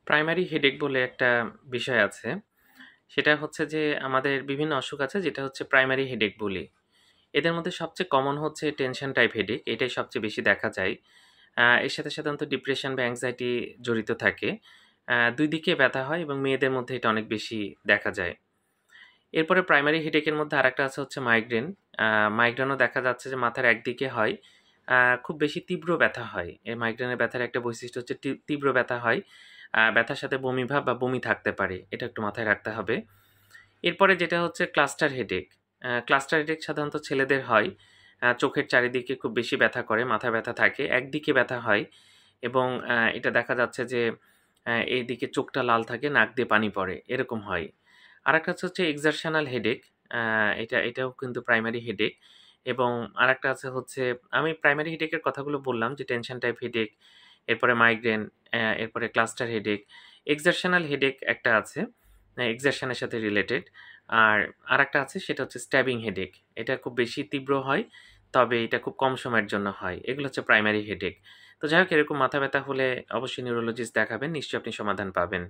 Primary headache বলে একটা বিষয় আছে। সেটা হচ্ছে যে আমাদের বিভিন্ন অসুখ আছে যেটা হচ্ছে প্রাইমারি হেডেক বলি। এদের মধ্যে সবচেয়ে কমন হচ্ছে টেনশন টাইপ হেডেক। এটাই সবচেয়ে বেশি দেখা যায়। এর সাথে সাধারণত ডিপ্রেশন বা অ্যাংজাইটি জড়িত থাকে। ২ দিকে ব্যথা হয় এবং মেয়েদের মধ্যে এটা অনেক বেশি দেখা যায়। এরপরে প্রাইমারি হেডেকের মধ্যে আরেকটা আছে হচ্ছে মাইগ্রেন। আ মাইগ্রেনও দেখা যাচ্ছে যে মাথার একদিকে হয়। খুব বেশি তীব্র ব্যথা হয়। এই মাইগ্রেনের ব্যথার একটা বৈশিষ্ট্য হচ্ছে তীব্র ব্যথা হয়। ব্যথার সাথে বমি ভাব বা বমি থাকতে পারে। এটা একটু মাথায় রাখতে হবে। এরপরে যেটা হচ্ছে ক্লাস্টার হেডেক। ক্লাস্টার হেডেক সাধারণত ছেলেদের হয়। চোখের চারিদিকে খুব বেশি ব্যথা করে, মাথা ব্যথা থাকে। একদিকে ব্যথা হয় এবং এটা দেখা যাচ্ছে যে এইদিকে চোখটা লাল থাকে, নাক দিয়ে পানি পড়ে, এরকম হয়। আরেকটা হচ্ছে এক্সারশনাল হেডেক। এটাও কিন্তু প্রাইমারি হেডেক এবং আরেকটা আছে হচ্ছে আমি প্রাইমারি হেডেকের কথাগুলো বললাম যে টেনশন টাইপ হেডেক, এরপরে মাইগ্রেন, এরপরে ক্লাস্টার হেডেক। এক্সারশনাল হেডেক একটা আছে, এক্সারশনের সাথে রিলেটেড। আর আরেকটা আছে সেটা হচ্ছে স্ট্যাবিং হেডেক। এটা খুব বেশি তীব্র হয়, তবে এটা খুব কম সময়ের জন্য হয়। এগুলো হচ্ছে প্রাইমারি হেডেক। তো যাই হোক এরকম মাথা ব্যথা হলে অবশ্যই নিউরোলজিস্ট দেখাবেন। নিশ্চয়ই আপনি সমাধান পাবেন।